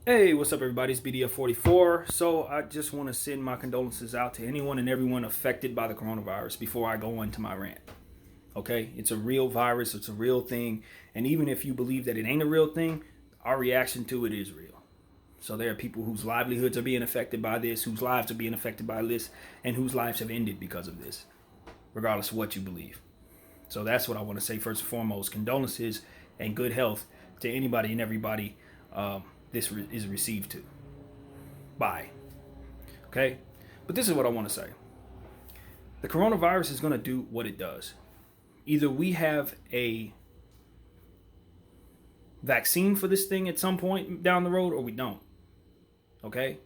Hey, what's up, everybody? It's BDF44. So, I just want to send my condolences out to anyone and everyone affected by the coronavirus before I go into my rant. Okay? It's a real virus, it's a real thing. And even if you believe that it ain't a real thing, our reaction to it is real. So, there are people whose livelihoods are being affected by this, whose lives are being affected by this, and whose lives have ended because of this, regardless of what you believe. So, that's what I want to say first and foremost. Condolences and good health to anybody and everybody. This is received to. Bye. Okay? But this is what I want to say. The coronavirus is going to do what it does. Either we have a vaccine for this thing at some point down the road or we don't. Okay?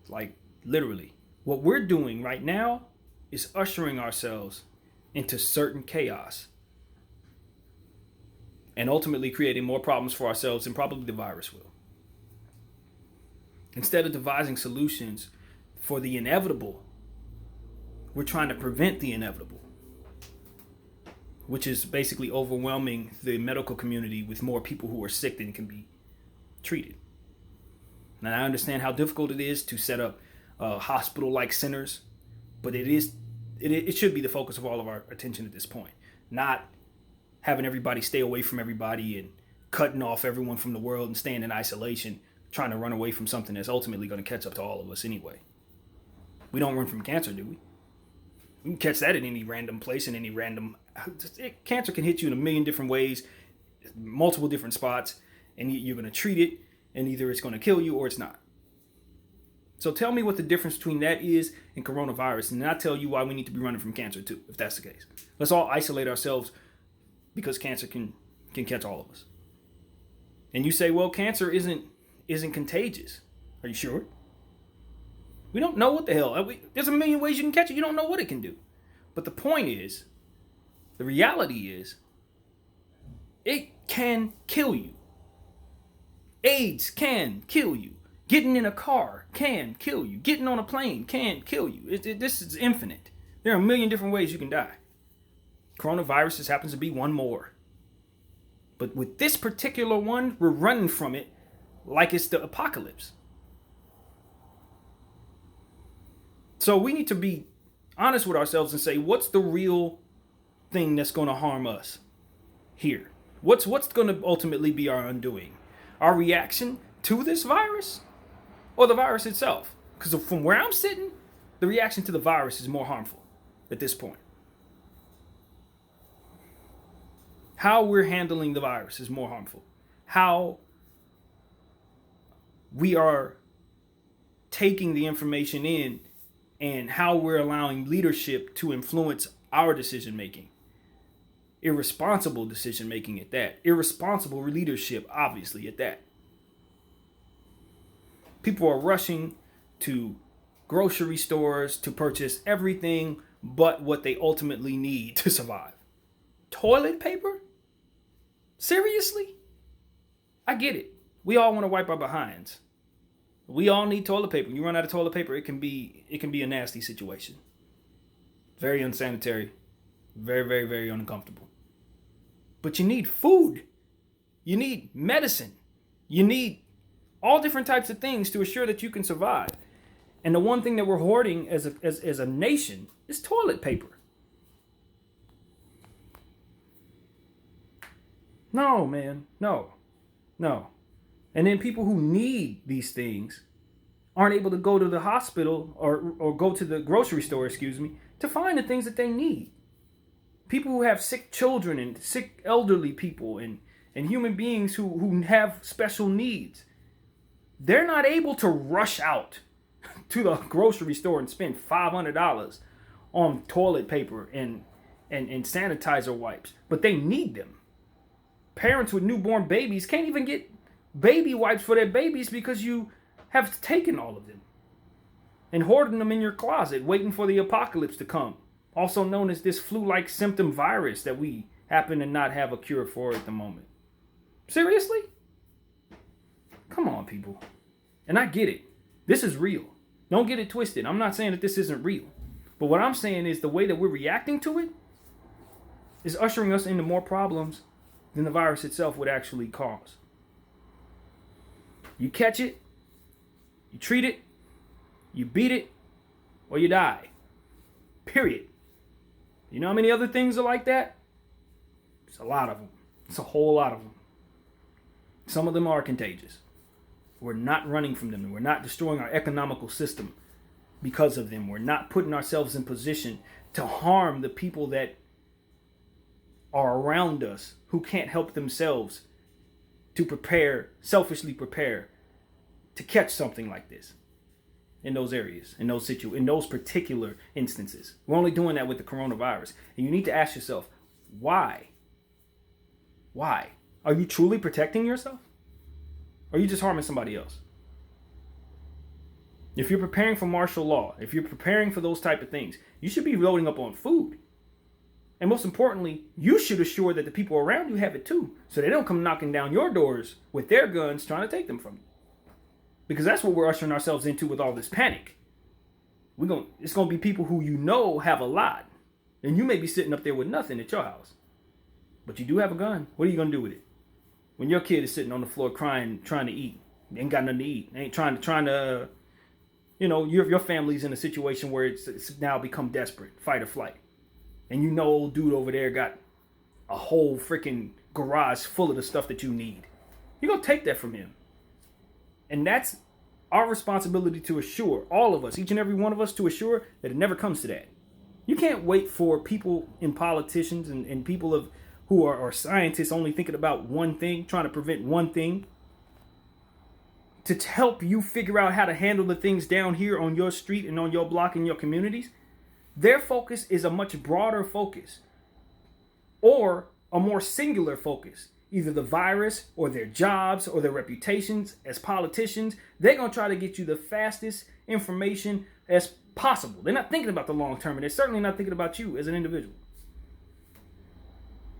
Like, literally. What we're doing right now is ushering ourselves into certain chaos and ultimately creating more problems for ourselves than probably the virus will. Instead of devising solutions for the inevitable, we're trying to prevent the inevitable, which is basically overwhelming the medical community with more people who are sick than can be treated. Now, I understand how difficult it is to set up hospital-like centers, but it should be the focus of all of our attention at this point, not having everybody stay away from everybody and cutting off everyone from the world and staying in isolation, trying to run away from something that's ultimately going to catch up to all of us anyway. We don't run from cancer, do we? We can catch that in any random place, in any random... Cancer can hit you in a million different ways, multiple different spots, and you're going to treat it, and either it's going to kill you or it's not. So tell me what the difference between that is and coronavirus, and then I'll tell you why we need to be running from cancer too, if that's the case. Let's all isolate ourselves because cancer can catch all of us. And you say, well, cancer isn't contagious. Are you sure? We don't know what the hell. There's a million ways you can catch it. You don't know what it can do. But the point is, the reality is, it can kill you. AIDS can kill you. Getting in a car can kill you. Getting on a plane can kill you. This is infinite. There are a million different ways you can die. Coronavirus just happens to be one more. But with this particular one, we're running from it like it's the apocalypse. So we need to be honest with ourselves and say, what's the real thing that's going to harm us here? What's going to ultimately be our undoing? Our reaction to this virus or the virus itself? Because from where I'm sitting, the reaction to the virus is more harmful at this point. How we're handling the virus is more harmful. How we are taking the information in and how we're allowing leadership to influence our decision making. Irresponsible decision making at that. Irresponsible leadership, obviously, at that. People are rushing to grocery stores to purchase everything but what they ultimately need to survive. Toilet paper? Seriously? I get it. We all want to wipe our behinds. We all need toilet paper. When you run out of toilet paper, it can be a nasty situation. Very unsanitary. Very, very, very uncomfortable. But you need food. You need medicine. You need all different types of things to assure that you can survive. And the one thing that we're hoarding as a nation is toilet paper. No, man. No. And then people who need these things aren't able to go to the hospital or go to the grocery store, to find the things that they need. People who have sick children and sick elderly people and human beings who have special needs, they're not able to rush out to the grocery store and spend $500 on toilet paper and sanitizer wipes, but they need them. Parents with newborn babies can't even get baby wipes for their babies because you have taken all of them and hoarding them in your closet, waiting for the apocalypse to come. Also known as this flu-like symptom virus that we happen to not have a cure for at the moment. Seriously? Come on, people. And I get it. This is real. Don't get it twisted. I'm not saying that this isn't real. But what I'm saying is the way that we're reacting to it is ushering us into more problems than the virus itself would actually cause. You catch it, You treat it, you beat it, or you die. Period. You know how many other things are like that? It's a lot of them. It's a whole lot of them. Some of them are contagious. We're not running from them. We're not destroying our economical system because of them. We're not putting ourselves in position to harm the people that are around us who can't help themselves to selfishly prepare to catch something like this in those areas, in those particular instances. We're only doing that with the coronavirus. And you need to ask yourself, why? Why? Are you truly protecting yourself? Or are you just harming somebody else? If you're preparing for martial law, if you're preparing for those type of things, you should be loading up on food. And most importantly, you should assure that the people around you have it too, so they don't come knocking down your doors with their guns trying to take them from you. Because that's what we're ushering ourselves into with all this panic. It's going to be people who you know have a lot. And you may be sitting up there with nothing at your house. But you do have a gun. What are you going to do with it? When your kid is sitting on the floor crying, trying to eat, ain't got nothing to eat, ain't trying to your family's in a situation where it's now become desperate, fight or flight. And you know old dude over there got a whole freaking garage full of the stuff that you need. You're going to take that from him. And that's our responsibility to assure, all of us, each and every one of us, to assure that it never comes to that. You can't wait for people and politicians and people who are scientists only thinking about one thing, trying to prevent one thing, to help you figure out how to handle the things down here on your street and on your block and your communities. Their focus is a much broader focus or a more singular focus. Either the virus or their jobs or their reputations as politicians. They're going to try to get you the fastest information as possible. They're not thinking about the long term, and they're certainly not thinking about you as an individual.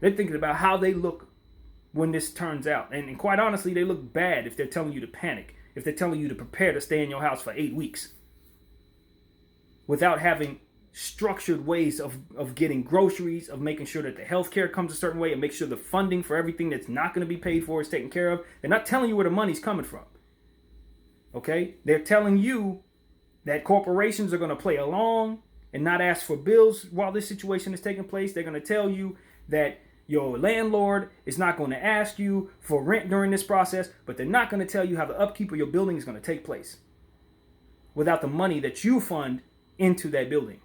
They're thinking about how they look when this turns out. And quite honestly, they look bad if they're telling you to panic, if they're telling you to prepare to stay in your house for 8 weeks without having structured ways of getting groceries, of making sure that the healthcare comes a certain way, and make sure the funding for everything that's not going to be paid for is taken care of. They're not telling you where the money's coming from. Okay? They're telling you that corporations are going to play along and not ask for bills while this situation is taking place. They're going to tell you that your landlord is not going to ask you for rent during this process, but they're not going to tell you how the upkeep of your building is going to take place without the money that you fund into that building.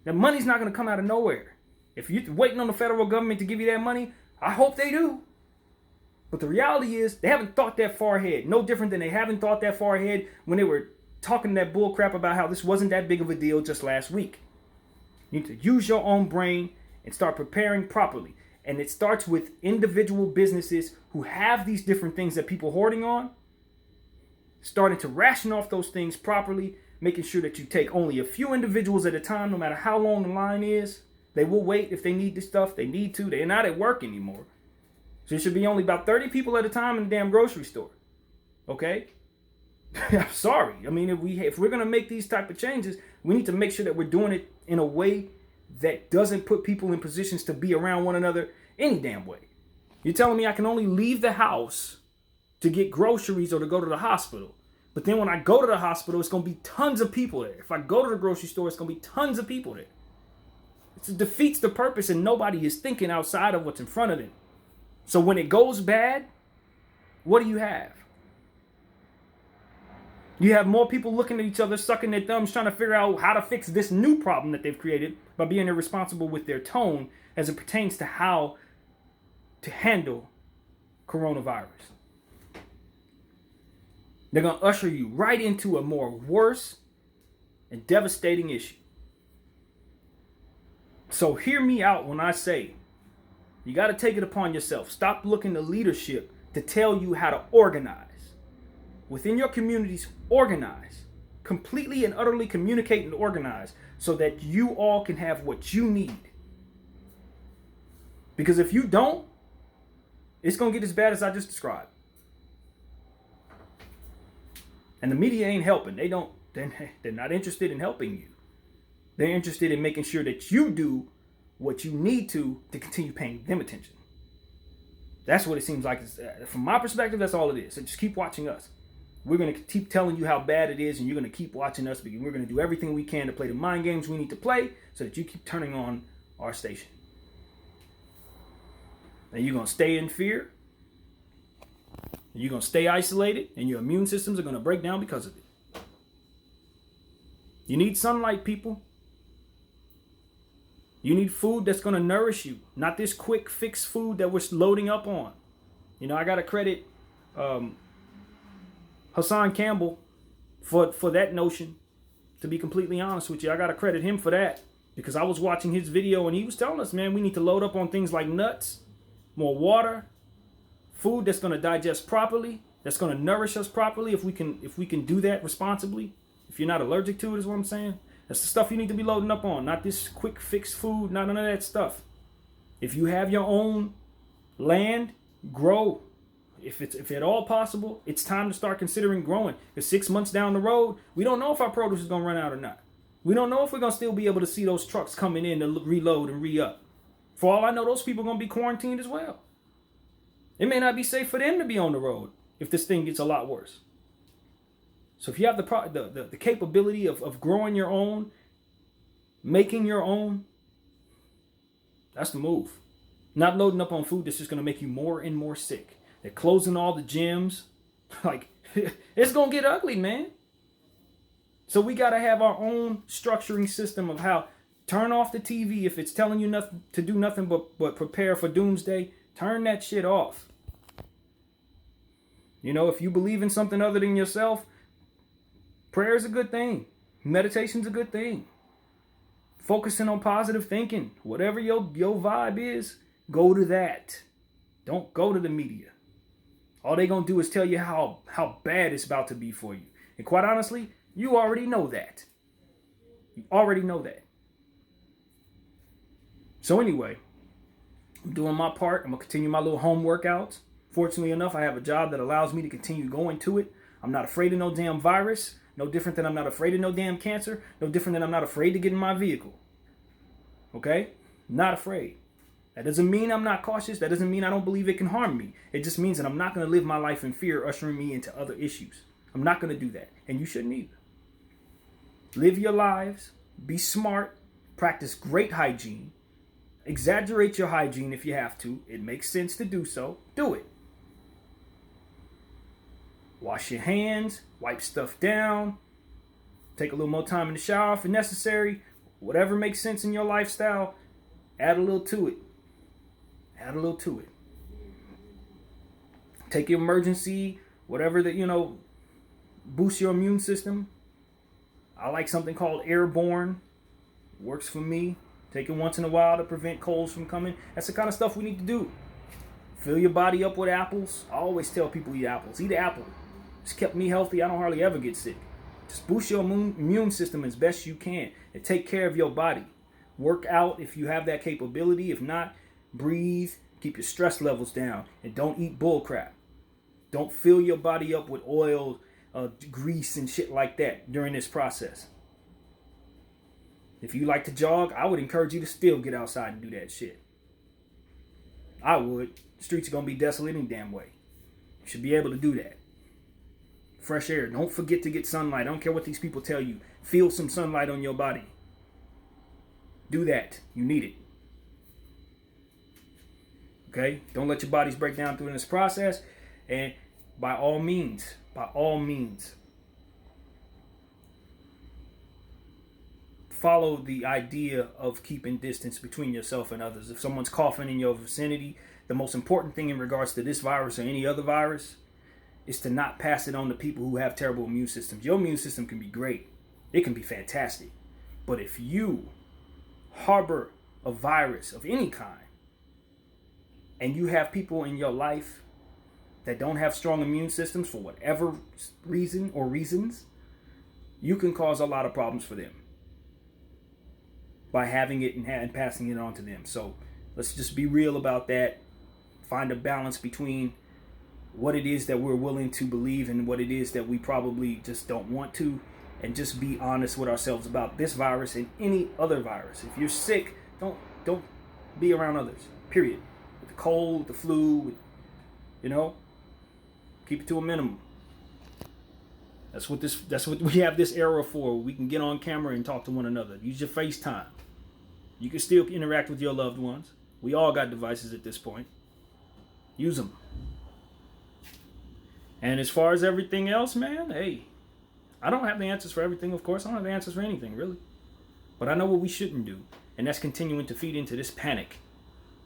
The money's not going to come out of nowhere. If you're waiting on the federal government to give you that money, I hope they do. But the reality is they haven't thought that far ahead. No different than they haven't thought that far ahead when they were talking that bull crap about how this wasn't that big of a deal just last week. You need to use your own brain and start preparing properly. And it starts with individual businesses who have these different things that people are hoarding on, starting to ration off those things properly, making sure that you take only a few individuals at a time, no matter how long the line is. They will wait if they need this stuff. They need to. They're not at work anymore. So it should be only about 30 people at a time in the damn grocery store. Okay? I'm sorry. I mean, if we're going to make these type of changes, we need to make sure that we're doing it in a way that doesn't put people in positions to be around one another any damn way. You're telling me I can only leave the house to get groceries or to go to the hospital. But then when I go to the hospital, it's going to be tons of people there. If I go to the grocery store, it's going to be tons of people there. It defeats the purpose, and nobody is thinking outside of what's in front of them. So when it goes bad, what do you have? You have more people looking at each other, sucking their thumbs, trying to figure out how to fix this new problem that they've created by being irresponsible with their tone as it pertains to how to handle coronavirus. They're going to usher you right into a more worse and devastating issue. So hear me out when I say you got to take it upon yourself. Stop looking to leadership to tell you how to organize. Within your communities, organize. Completely and utterly communicate and organize so that you all can have what you need. Because if you don't, it's going to get as bad as I just described. And the media ain't helping. They're not interested in helping you. They're interested in making sure that you do what you need to continue paying them attention. That's what it seems like. From my perspective, that's all it is. So just keep watching us. We're going to keep telling you how bad it is, and you're going to keep watching us, because we're going to do everything we can to play the mind games we need to play so that you keep turning on our station. And you're going to stay in fear. And you're going to stay isolated, and your immune systems are going to break down because of it. You need sunlight, people. You need food that's going to nourish you, not this quick fix food that we're loading up on. You know, I got to credit Hassan Campbell for that notion. To be completely honest with you, I got to credit him for that, because I was watching his video and he was telling us, man, we need to load up on things like nuts, more water, food that's going to digest properly, that's going to nourish us properly. If we can do that responsibly, if you're not allergic to it, is what I'm saying. That's the stuff you need to be loading up on, not this quick fix food, not none of that stuff. If you have your own land, grow. If at all possible, it's time to start considering growing. Because 6 months down the road, we don't know if our produce is going to run out or not. We don't know if we're going to still be able to see those trucks coming in to reload and re-up. For all I know, those people are going to be quarantined as well. It may not be safe for them to be on the road if this thing gets a lot worse. So if you have the capability of growing your own, making your own, that's the move. Not loading up on food that's just going to make you more and more sick. They're closing all the gyms. Like, it's going to get ugly, man. So we got to have our own structuring system of how turn off the TV. If it's telling you nothing to do nothing but prepare for doomsday, turn that shit off. You know, if you believe in something other than yourself, prayer is a good thing. Meditation's a good thing. Focusing on positive thinking. Whatever your vibe is, go to that. Don't go to the media. All they gonna do is tell you how bad it's about to be for you. And quite honestly, you already know that. You already know that. So anyway, I'm doing my part. I'm gonna continue my little home workouts. Fortunately enough, I have a job that allows me to continue going to it. I'm not afraid of no damn virus. No different than I'm not afraid of no damn cancer. No different than I'm not afraid to get in my vehicle. Okay? Not afraid. That doesn't mean I'm not cautious. That doesn't mean I don't believe it can harm me. It just means that I'm not going to live my life in fear, ushering me into other issues. I'm not going to do that. And you shouldn't either. Live your lives. Be smart. Practice great hygiene. Exaggerate your hygiene if you have to. It makes sense to do so. Do it. Wash your hands. Wipe stuff down. Take a little more time in the shower if necessary. Whatever makes sense in your lifestyle, add a little to it. Add a little to it. Take your emergency, whatever that, boost your immune system. I like something called Airborne. Works for me. Take it once in a while to prevent colds from coming. That's the kind of stuff we need to do. Fill your body up with apples. I always tell people eat apples. Eat an apple. It's kept me healthy. I don't hardly ever get sick. Just boost your immune system as best you can and take care of your body. Work out if you have that capability. If not, breathe. Keep your stress levels down. And don't eat bull crap. Don't fill your body up with oil, grease, and shit like that during this process. If you like to jog, I would encourage you to still get outside and do that shit. I would. The streets are going to be desolate any damn way. You should be able to do that. Fresh air. Don't forget to get sunlight. I don't care what these people tell you. Feel some sunlight on your body. Do that. You need it. Okay? Don't let your bodies break down through this process. And by all means, follow the idea of keeping distance between yourself and others. If someone's coughing in your vicinity, the most important thing in regards to this virus or any other virus is to not pass it on to people who have terrible immune systems. Your immune system can be great. It can be fantastic. But if you harbor a virus of any kind and you have people in your life that don't have strong immune systems for whatever reason or reasons, you can cause a lot of problems for them by having it and passing it on to them. So let's just be real about that. Find a balance between what it is that we're willing to believe and what it is that we probably just don't want to, and just be honest with ourselves about this virus and any other virus. If you're sick, don't be around others. Period. With the cold, the flu, keep it to a minimum. That's what we have this era for. We can get on camera and talk to one another. Use your FaceTime. You can still interact with your loved ones. We all got devices at this point. Use them. And as far as everything else, man, hey, I don't have the answers for everything, of course. I don't have the answers for anything, really. But I know what we shouldn't do. And that's continuing to feed into this panic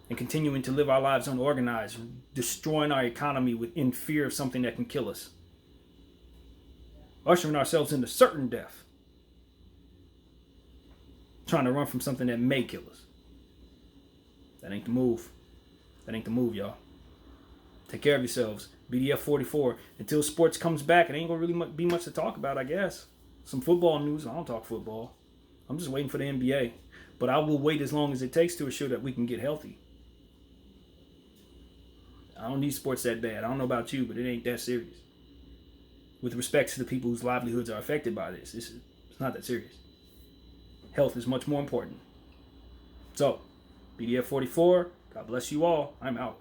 and continuing to live our lives unorganized, destroying our economy in fear of something that can kill us. Ushering ourselves into certain death. Trying to run from something that may kill us. That ain't the move. That ain't the move, y'all. Take care of yourselves. BDF 44. Until sports comes back, it ain't gonna really be much to talk about, I guess. Some football news. I don't talk football. I'm just waiting for the NBA. But I will wait as long as it takes to assure that we can get healthy. I don't need sports that bad. I don't know about you, but it ain't that serious. With respect to the people whose livelihoods are affected by this, it's not that serious. Health is much more important. So, BDF 44, God bless you all. I'm out.